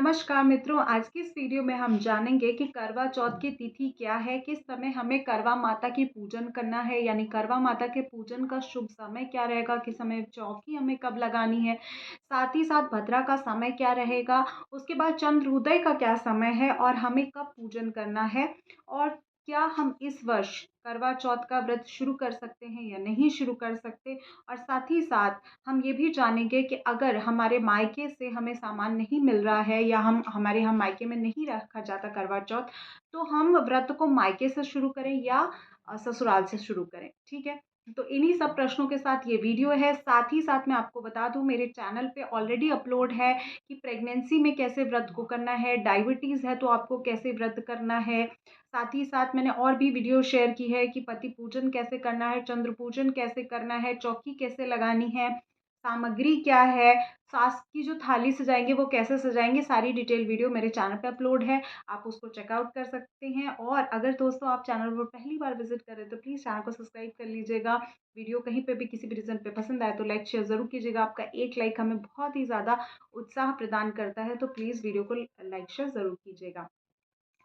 नमस्कार मित्रों, आज की इस वीडियो में हम जानेंगे कि करवा चौथ की तिथि क्या है, किस समय हमें करवा माता की पूजन करना है, यानी करवा माता के पूजन का शुभ समय क्या रहेगा, किस समय चौकी हमें कब लगानी है, साथ ही साथ भद्रा का समय क्या रहेगा, उसके बाद चंद्रोदय का क्या समय है और हमें कब पूजन करना है और क्या हम इस वर्ष करवा चौथ का व्रत शुरू कर सकते हैं या नहीं शुरू कर सकते। और साथ ही साथ हम ये भी जानेंगे कि अगर हमारे मायके से हमें सामान नहीं मिल रहा है या हम हमारे यहाँ मायके में नहीं रखा जाता करवा चौथ, तो हम व्रत को मायके से शुरू करें या ससुराल से शुरू करें। ठीक है, तो इन्हीं सब प्रश्नों के साथ ये वीडियो है। साथ ही साथ मैं आपको बता दूं, मेरे चैनल पे ऑलरेडी अपलोड है कि प्रेगनेंसी में कैसे व्रत को करना है, डायबिटीज़ है तो आपको कैसे व्रत करना है। साथ ही साथ मैंने और भी वीडियो शेयर की है कि पति पूजन कैसे करना है, चंद्र पूजन कैसे करना है, चौकी कैसे लगानी है, सामग्री क्या है, सास की जो थाली सजाएंगे वो कैसे सजाएंगे, सारी डिटेल वीडियो मेरे चैनल पे अपलोड है। आप उसको चेकआउट कर सकते हैं। और अगर दोस्तों आप चैनल पर पहली बार विजिट कर रहे हैं तो प्लीज़ चैनल को सब्सक्राइब कर लीजिएगा। वीडियो कहीं पे भी किसी भी रीज़न पे पसंद आए तो लाइक शेयर ज़रूर कीजिएगा। आपका एक लाइक हमें बहुत ही ज़्यादा उत्साह प्रदान करता है, तो प्लीज़ वीडियो को लाइक शेयर ज़रूर कीजिएगा।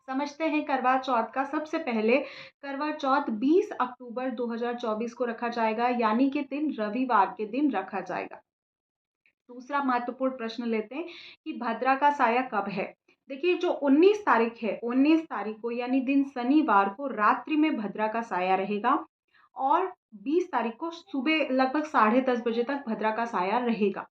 समझते हैं करवा चौथ का। सबसे पहले करवा चौथ 20 अक्टूबर 2024 को रखा जाएगा, यानी कि दिन रविवार के दिन रखा जाएगा। दूसरा महत्वपूर्ण प्रश्न लेते हैं कि भद्रा का साया कब है। देखिए, जो 19 तारीख है, 19 तारीख को यानी दिन शनिवार को रात्रि में भद्रा का साया रहेगा और 20 तारीख को सुबह लगभग 10:30 बजे तक भद्रा का साया रहेगा।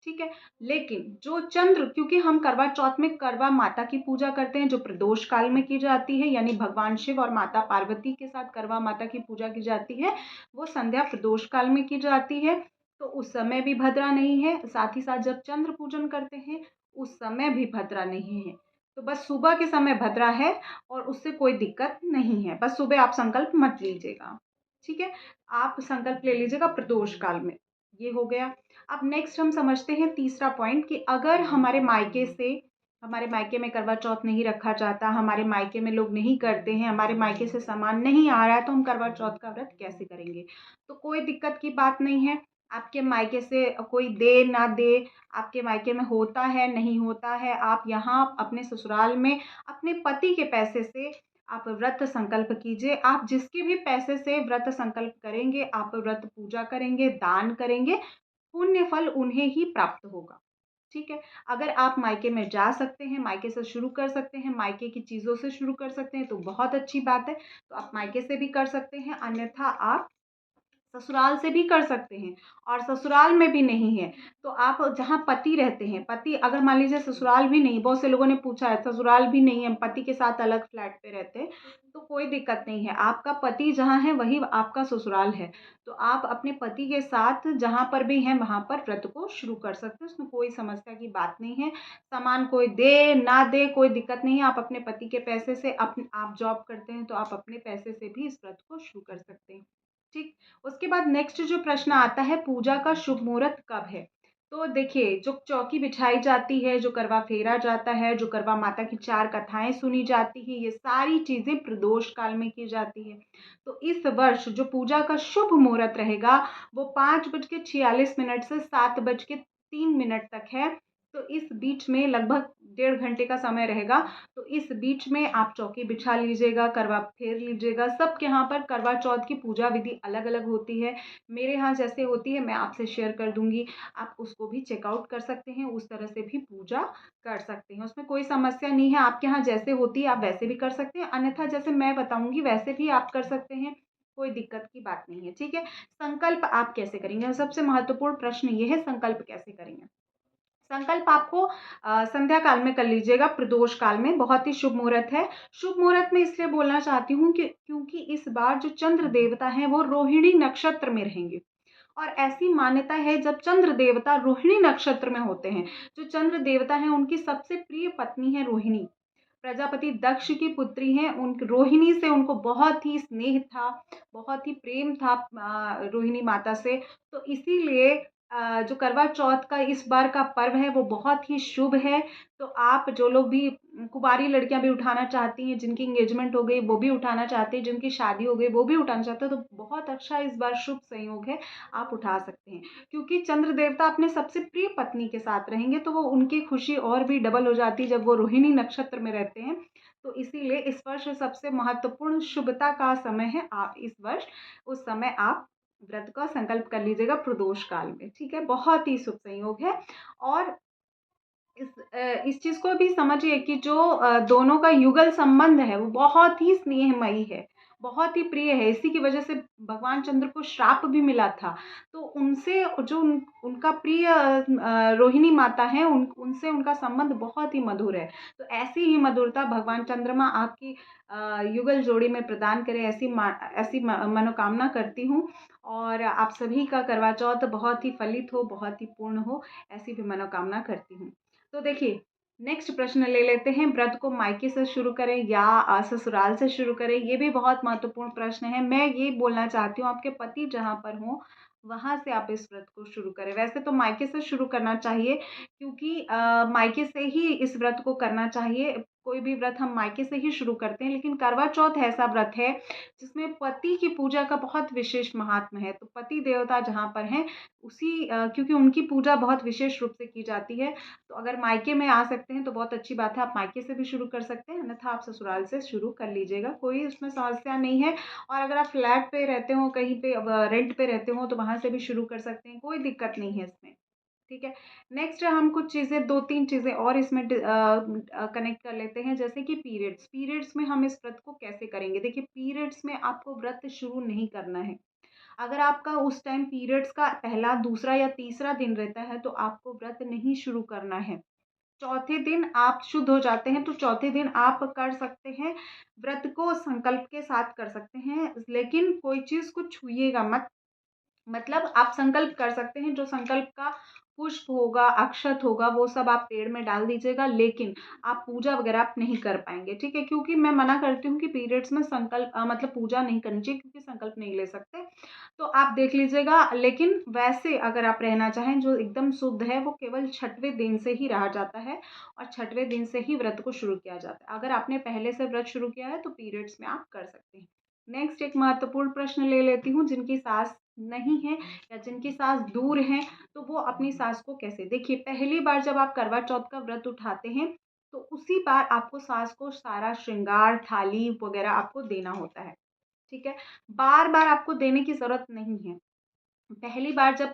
ठीक है, लेकिन जो चंद्र, क्योंकि हम करवा चौथ में करवा माता की पूजा करते हैं जो प्रदोष काल में की जाती है, यानी भगवान शिव और माता पार्वती के साथ करवा माता की पूजा की जाती है, वो संध्या प्रदोष काल में की जाती है। तो उस समय भी भद्रा नहीं है, साथ ही साथ जब चंद्र पूजन करते हैं उस समय भी भद्रा नहीं है। तो बस सुबह के समय भद्रा है और उससे कोई दिक्कत नहीं है। बस सुबह आप संकल्प मत लीजिएगा। ठीक है, आप संकल्प ले लीजिएगा प्रदोष काल में। ये हो गया। अब नेक्स्ट हम समझते हैं तीसरा पॉइंट कि अगर हमारे मायके में करवा चौथ नहीं रखा जाता, हमारे मायके में लोग नहीं करते हैं, हमारे मायके से सामान नहीं आ रहा है, तो हम करवा चौथ का व्रत कैसे करेंगे। तो कोई दिक्कत की बात नहीं है। आपके मायके से कोई दे ना दे, आपके मायके में होता है नहीं होता है, आप यहाँ अपने ससुराल में अपने पति के पैसे से आप व्रत संकल्प कीजिए। आप जिसके भी पैसे से व्रत संकल्प करेंगे, आप व्रत पूजा करेंगे, दान करेंगे, पुण्य फल उन्हें ही प्राप्त होगा। ठीक है, अगर आप मायके में जा सकते हैं, मायके से शुरू कर सकते हैं, मायके की चीज़ों से शुरू कर सकते हैं तो बहुत अच्छी बात है। तो आप मायके से भी कर सकते हैं, अन्यथा आप ससुराल से भी कर सकते हैं। और ससुराल में भी नहीं है तो आप जहाँ पति रहते हैं, पति अगर मान लीजिए ससुराल भी नहीं, बहुत से लोगों ने पूछा है ससुराल भी नहीं है, पति के साथ अलग फ्लैट पे रहते हैं, तो कोई दिक्कत नहीं है। आपका पति जहाँ है वही आपका ससुराल है। तो आप अपने पति के साथ जहाँ पर भी हैं वहाँ पर व्रत को शुरू कर सकते हैं, उसमें कोई समस्या की बात नहीं है। सामान कोई दे ना दे कोई दिक्कत नहीं है। आप अपने पति के पैसे से, आप जॉब करते हैं तो आप अपने पैसे से भी इस व्रत को शुरू कर सकते हैं। ठीक, उसके बाद नेक्स्ट जो प्रश्न आता है, पूजा का शुभ मुहूर्त कब है। तो देखिए, जो चौकी बिछाई जाती है, जो करवा फेरा जाता है, जो करवा माता की 4 कथाएं सुनी जाती हैं, ये सारी चीज़ें प्रदोष काल में की जाती है। तो इस वर्ष जो पूजा का शुभ मुहूर्त रहेगा वो 5:46 से 7:03 तक है। तो इस बीच में लगभग 1.5 घंटे का समय रहेगा। तो इस बीच में आप चौकी बिछा लीजिएगा, करवा फेर लीजिएगा। सबके यहाँ पर करवा चौथ की पूजा विधि अलग-अलग होती है। मेरे यहाँ जैसे होती है मैं आपसे शेयर कर दूँगी, आप उसको भी चेकआउट कर सकते हैं, उस तरह से भी पूजा कर सकते हैं। उसमें कोई समस्या नहीं है, आपके यहाँ जैसे होती है आप वैसे भी कर सकते हैं, अन्यथा जैसे मैं बताऊँगी वैसे भी आप कर सकते हैं, कोई दिक्कत की बात नहीं है। ठीक है? संकल्प आप कैसे करेंगे? सबसे महत्वपूर्ण प्रश्न ये है, संकल्प कैसे करेंगे? संकल्प आपको संध्या काल में कर लीजिएगा, प्रदोष काल में, बहुत ही शुभ मुहूर्त है। शुभ मुहूर्त में इसलिए बोलना चाहती हूँ कि क्योंकि इस बार जो चंद्र देवता हैं वो रोहिणी नक्षत्र में रहेंगे। और ऐसी मान्यता है, जब चंद्र देवता रोहिणी नक्षत्र में होते हैं, जो चंद्र देवता हैं उनकी सबसे प्रिय पत्नी है रोहिणी। प्रजापति दक्ष की पुत्री हैं, उन रोहिणी से उनको बहुत ही स्नेह था, बहुत ही प्रेम था रोहिणी माता से। तो इसीलिए जो करवा चौथ का इस बार का पर्व है वो बहुत ही शुभ है। तो आप जो लोग भी कुँवारी लड़कियाँ भी उठाना चाहती हैं, जिनकी एंगेजमेंट हो गई वो भी उठाना चाहते हैं, जिनकी शादी हो गई वो भी उठाना चाहते हैं, तो बहुत अच्छा इस बार शुभ संयोग है, आप उठा सकते हैं। क्योंकि चंद्र देवता अपने सबसे प्रिय पत्नी के साथ रहेंगे तो वो उनकी खुशी और भी डबल हो जाती है जब वो रोहिणी नक्षत्र में रहते हैं। तो इसीलिए इस वर्ष सबसे महत्वपूर्ण शुभता का समय है, आप इस वर्ष उस समय आप व्रत का संकल्प कर लीजिएगा प्रदोष काल में, ठीक है? बहुत ही शुभ संयोग है। और इस चीज़ को भी समझिए कि जो दोनों का युगल संबंध है, वो बहुत ही स्नेहमयी है, बहुत ही प्रिय है। इसी की वजह से भगवान चंद्र को श्राप भी मिला था। तो उनसे जो उनका प्रिय रोहिणी माता हैं, उनसे उनका संबंध बहुत ही मधुर है। तो ऐसी ही मधुरता भगवान चंद्रमा आपकी युगल जोड़ी में प्रदान करें, ऐसी मनोकामना करती हूँ। और आप सभी का करवा चौथ बहुत ही फलित हो, बहुत ही पूर्ण हो, ऐसी भी मनोकामना करती हूँ। तो देखिए, नेक्स्ट प्रश्न ले लेते हैं, व्रत को मायके से शुरू करें या ससुराल से शुरू करें? ये भी बहुत महत्वपूर्ण प्रश्न है। मैं ये बोलना चाहती हूँ, आपके पति जहाँ पर हों, वहाँ से आप इस व्रत को शुरू करें। वैसे तो मायके से शुरू करना चाहिए, क्योंकि मायके से ही इस व्रत को करना चाहिए। कोई भी व्रत हम मायके से ही शुरू करते हैं, लेकिन करवा चौथ ऐसा व्रत है जिसमें पति की पूजा का बहुत विशेष महात्म्य है। तो पति देवता जहाँ पर हैं, क्योंकि उनकी पूजा बहुत विशेष रूप से की जाती है। तो अगर मायके में आ सकते हैं तो बहुत अच्छी बात है, आप मायके से भी शुरू कर सकते हैं, अन्यथा आप ससुराल से शुरू कर लीजिएगा, कोई उसमें समस्या नहीं है। और अगर आप फ्लैट पे रहते हो, कहीं पे रेंट पे रहते हो, तो वहाँ से भी शुरू कर सकते हैं, कोई दिक्कत नहीं है इसमें, ठीक है। नेक्स्ट हम कुछ चीज़ें, दो तीन चीज़ें और इसमें कनेक्ट कर लेते हैं, जैसे कि पीरियड्स। पीरियड्स में हम इस व्रत को कैसे करेंगे? देखिए, पीरियड्स में आपको व्रत शुरू नहीं करना है। अगर आपका उस टाइम पीरियड्स का पहला, दूसरा या तीसरा दिन रहता है, तो आपको व्रत नहीं शुरू करना है। चौथे दिन आप शुद्ध हो जाते हैं, तो चौथे दिन आप कर सकते हैं, व्रत को संकल्प के साथ कर सकते हैं, लेकिन कोई चीज़ को छूइएगा मत। मतलब आप संकल्प कर सकते हैं, जो संकल्प का पुष्प होगा, अक्षत होगा, वो सब आप पेड़ में डाल दीजिएगा, लेकिन आप पूजा वगैरह आप नहीं कर पाएँगे, ठीक है? क्योंकि मैं मना करती हूँ कि पीरियड्स में मतलब पूजा नहीं करनी चाहिए, क्योंकि संकल्प नहीं ले सकते। तो आप देख लीजिएगा, लेकिन वैसे अगर आप रहना चाहें, जो एकदम शुद्ध है, वो केवल छठवें दिन से ही रहा जाता है और छठवें दिन से ही व्रत को शुरू किया जाता है। अगर आपने पहले से व्रत शुरू किया है, तो पीरियड्स में आप कर सकते हैं। नेक्स्ट एक महत्वपूर्ण प्रश्न ले लेती हूँ, जिनकी सास नहीं है या जिनकी सास दूर हैं, तो वो अपनी सास को कैसे? देखिए, पहली बार जब आप करवा चौथ का व्रत उठाते हैं, तो उसी बार आपको सास को सारा श्रृंगार, थाली वगैरह आपको देना होता है, ठीक है? बार-बार आपको देने की ज़रूरत नहीं है। पहली बार जब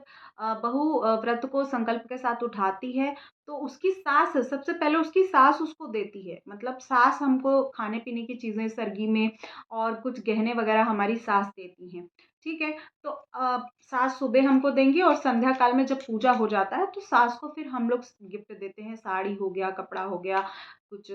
बहू व्रत को संकल्प के साथ उठाती है, तो उसकी सास, सबसे पहले उसकी सास उसको देती है। मतलब सास हमको खाने-पीने की चीज़ें सरगी में और कुछ गहने वग़ैरह हमारी सास देती हैं, ठीक है? तो सास सुबह हमको देंगी और संध्या काल में जब पूजा हो जाता है, तो सास को फिर हम लोग गिफ्ट देते हैं, साड़ी हो गया, कपड़ा हो गया, कुछ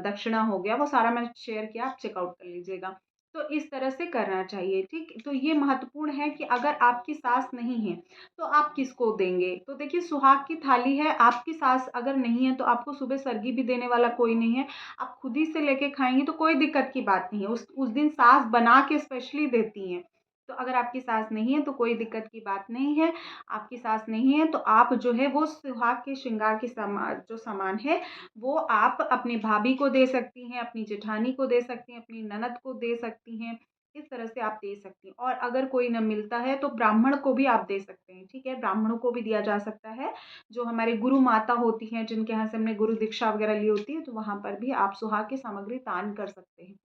दक्षिणा हो गया, वो सारा मैंने शेयर किया, आप चेकआउट कर लीजिएगा। तो इस तरह से करना चाहिए, ठीक? तो ये महत्वपूर्ण है कि अगर आपकी सास नहीं है, तो आप किसको देंगे? तो देखिए, सुहाग की थाली है, आपकी सास अगर नहीं है, तो आपको सुबह सरगी भी देने वाला कोई नहीं है, आप खुद ही से लेके खाएँगी तो कोई दिक्कत की बात नहीं है। उस दिन सास बना के स्पेशली देती हैं। तो अगर आपकी सास नहीं है, तो कोई दिक्कत की बात नहीं है। आपकी सास नहीं है, तो आप जो है वो सुहाग के श्रृंगार के जो सामान है, वो आप अपनी भाभी को दे सकती हैं, अपनी जेठानी को दे सकती हैं, अपनी ननद को दे सकती हैं, इस तरह से आप दे सकती हैं। और अगर कोई न मिलता है, तो ब्राह्मण को भी आप दे सकते हैं, ठीक है? ब्राह्मणों को भी दिया जा सकता है, जो हमारे गुरु माता होती हैं, जिनके यहाँ से हमने गुरु दीक्षा वगैरह ली होती है, तो वहाँ पर भी आप सुहाग की सामग्री दान कर सकते हैं,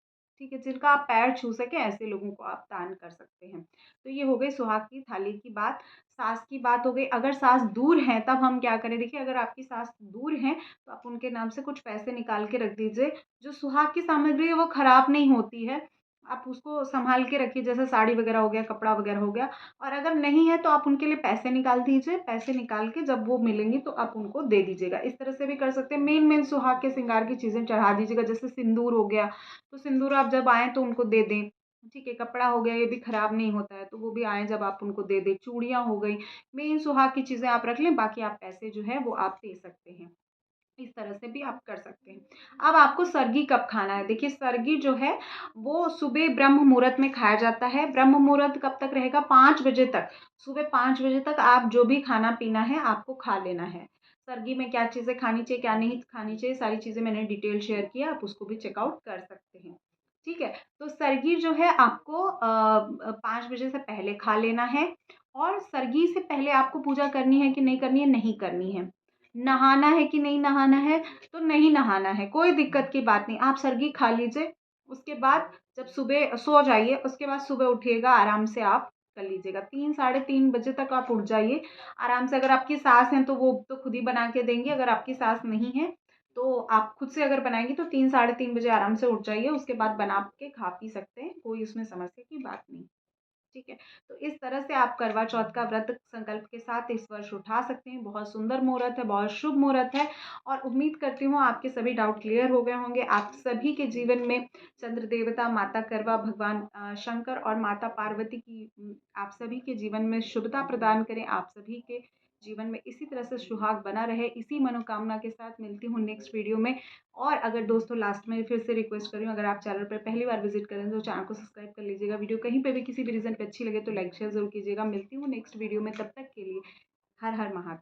ठीक है? जिनका आप पैर छू सकें, ऐसे लोगों को आप दान कर सकते हैं। तो ये हो गई सुहाग की थाली की बात। सास की बात हो गई। अगर सास दूर हैं, तब हम क्या करें? देखिए, अगर आपकी सास दूर हैं, तो आप उनके नाम से कुछ पैसे निकाल के रख दीजिए। जो सुहाग की सामग्री है, वो खराब नहीं होती है। आप उसको सँभाल के रखिए, जैसे साड़ी वगैरह हो गया, कपड़ा वगैरह हो गया। और अगर नहीं है, तो आप उनके लिए पैसे निकाल दीजिए। पैसे निकाल के जब वो मिलेंगी, तो आप उनको दे दीजिएगा। इस तरह से भी कर सकते हैं। मेन-मेन सुहाग के श्रृंगार की चीज़ें चढ़ा दीजिएगा, जैसे सिंदूर हो गया, तो सिंदूर आप जब आएँ, तो उनको दे दें। ठीक है, कपड़ा हो गया, ये भी खराब नहीं होता है, तो वो भी आएँ जब आप उनको दे दें। चूड़ियाँ हो गई, मेन सुहाग की चीज़ें आप रख लें, बाकी आप पैसे जो है, वो आप दे सकते हैं। इस तरह से भी आप कर सकते हैं। अब आपको सर्गी कब खाना है? देखिए सर्गी जो है वो सुबह ब्रह्म मुहूर्त में खाया जाता है। ब्रह्म मुहूर्त कब तक रहेगा? 5 बजे तक। सुबह 5 बजे तक आप जो भी खाना-पीना है आपको खा लेना है। सर्गी में क्या चीज़ें खानी चाहिए, क्या नहीं खानी चाहिए, सारी चीज़ें मैंने डिटेल शेयर की है, आप उसको भी चेकआउट कर सकते हैं। ठीक है? तो सर्गी जो है आपको 5 बजे से पहले खा लेना है और सर्गी से पहले आपको पूजा करनी है कि नहीं करनी है? नहीं करनी है। नहाना है कि नहीं नहाना है? तो नहीं नहाना है, कोई दिक्कत की बात नहीं। आप सर्गी खा लीजिए, उसके बाद जब सुबह सो जाइए, उसके बाद सुबह उठिएगा, आराम से आप कर लीजिएगा। 3 साढ़े 3 बजे तक आप उठ जाइए, आराम से। अगर आपकी सास हैं, तो वो तो खुद ही बना के देंगी, अगर आपकी सास नहीं है, तो आप खुद से अगर बनाएँगी, तो 3 साढ़े 3 बजे आराम से उठ जाइए, उसके बाद बना के खा पी सकते हैं, कोई उसमें समस्या की बात नहीं। ठीक है? तो इस तरह से आप करवा चौथ का व्रत संकल्प के साथ इस वर्ष उठा सकते हैं। बहुत सुंदर मुहूर्त है, बहुत शुभ मुहूर्त है और उम्मीद करती हूँ आपके सभी डाउट क्लियर हो गए होंगे। आप सभी के जीवन में चंद्र देवता, माता करवा, भगवान शंकर और माता पार्वती की आप सभी के जीवन में शुभता प्रदान करें। आप सभी के जीवन में इसी तरह से सुहाग बना रहे, इसी मनोकामना के साथ मिलती हूँ नेक्स्ट वीडियो में। और अगर दोस्तों लास्ट में फिर से रिक्वेस्ट कर रही हूँ, अगर आप चैनल पर पहली बार विजिट करें तो चैनल को सब्सक्राइब कर लीजिएगा। वीडियो कहीं पे भी किसी भी रीज़न पे अच्छी लगे तो लाइक शेयर ज़रूर कीजिएगा। मिलती हूँ नेक्स्ट वीडियो में, तब तक के लिए हर हर महादेव।